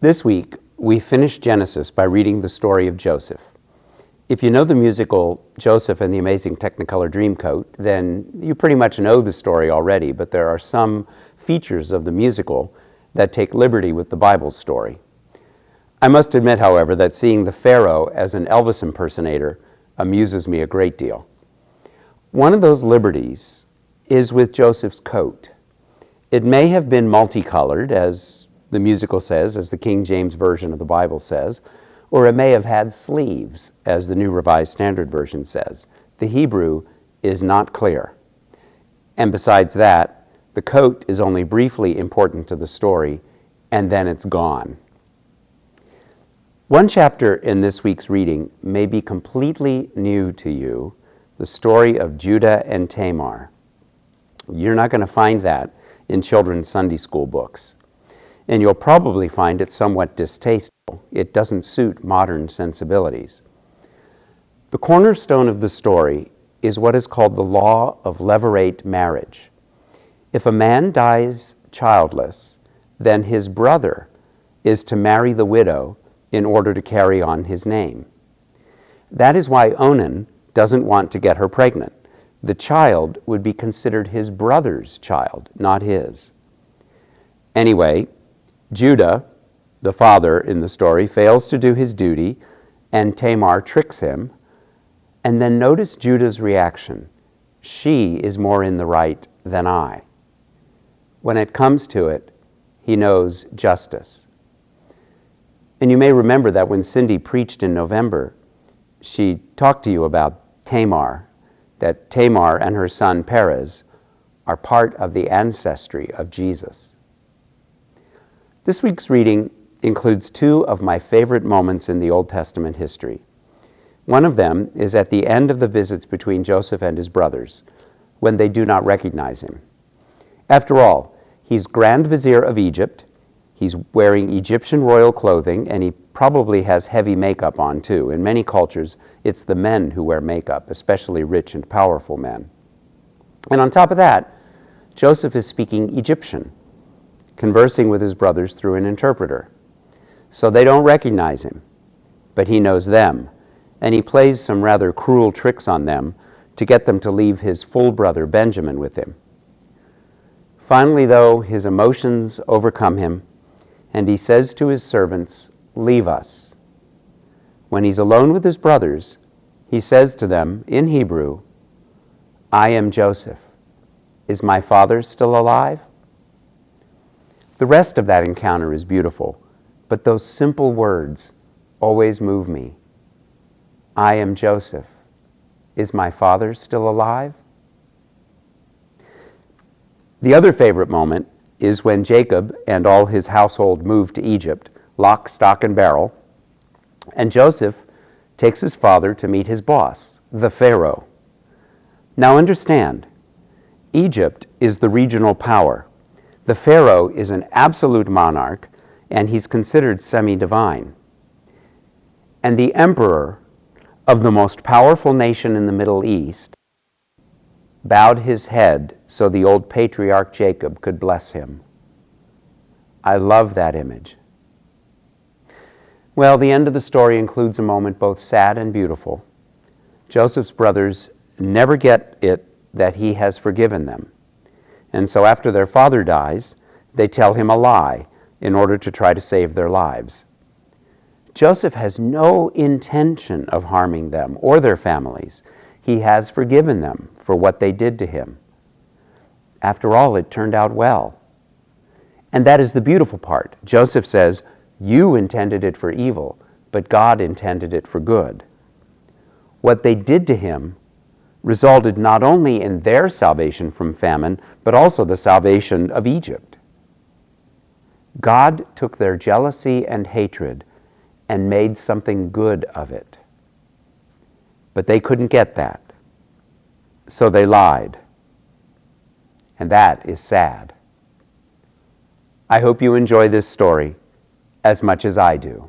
This week, we finished Genesis by reading the story of Joseph. If you know the musical Joseph and the Amazing Technicolor Dreamcoat, then you pretty much know the story already, but there are some features of the musical that take liberty with the Bible story. I must admit, however, that seeing the Pharaoh as an Elvis impersonator amuses me a great deal. One of those liberties is with Joseph's coat. It may have been multicolored, as the musical says, as the King James Version of the Bible says, or it may have had sleeves, as the New Revised Standard Version says. The Hebrew is not clear. And besides that, the coat is only briefly important to the story, and then it's gone. One chapter in this week's reading may be completely new to you, the story of Judah and Tamar. You're not going to find that in children's Sunday school books. And you'll probably find it somewhat distasteful. It doesn't suit modern sensibilities. The cornerstone of the story is what is called the law of levirate marriage. If a man dies childless, then his brother is to marry the widow in order to carry on his name. That is why Onan doesn't want to get her pregnant. The child would be considered his brother's child, not his. Anyway, Judah, the father in the story, fails to do his duty, and Tamar tricks him. And then notice Judah's reaction. She is more in the right than I. When it comes to it, he knows justice. And you may remember that when Cindy preached in November, she talked to you about Tamar, that Tamar and her son Perez are part of the ancestry of Jesus. This week's reading includes two of my favorite moments in the Old Testament history. One of them is at the end of the visits between Joseph and his brothers, when they do not recognize him. After all, he's Grand Vizier of Egypt, he's wearing Egyptian royal clothing, and he probably has heavy makeup on too. In many cultures, it's the men who wear makeup, especially rich and powerful men. And on top of that, Joseph is speaking Egyptian, conversing with his brothers through an interpreter. So they don't recognize him, but he knows them, and he plays some rather cruel tricks on them to get them to leave his full brother Benjamin with him. Finally, though, his emotions overcome him, and he says to his servants, "Leave us." When he's alone with his brothers, he says to them in Hebrew, "I am Joseph. Is my father still alive?" The rest of that encounter is beautiful, but those simple words always move me. I am Joseph. Is my father still alive? The other favorite moment is when Jacob and all his household move to Egypt, lock, stock, and barrel, and Joseph takes his father to meet his boss, the Pharaoh. Now understand, Egypt is the regional power. The Pharaoh is an absolute monarch, and he's considered semi-divine. And the emperor of the most powerful nation in the Middle East bowed his head so the old patriarch Jacob could bless him. I love that image. Well, the end of the story includes a moment both sad and beautiful. Joseph's brothers never get it that he has forgiven them. And so after their father dies, they tell him a lie in order to try to save their lives. Joseph has no intention of harming them or their families. He has forgiven them for what they did to him. After all, it turned out well. And that is the beautiful part. Joseph says, "You intended it for evil, but God intended it for good." What they did to him resulted not only in their salvation from famine, but also the salvation of Egypt. God took their jealousy and hatred and made something good of it. But they couldn't get that. So they lied. And that is sad. I hope you enjoy this story as much as I do.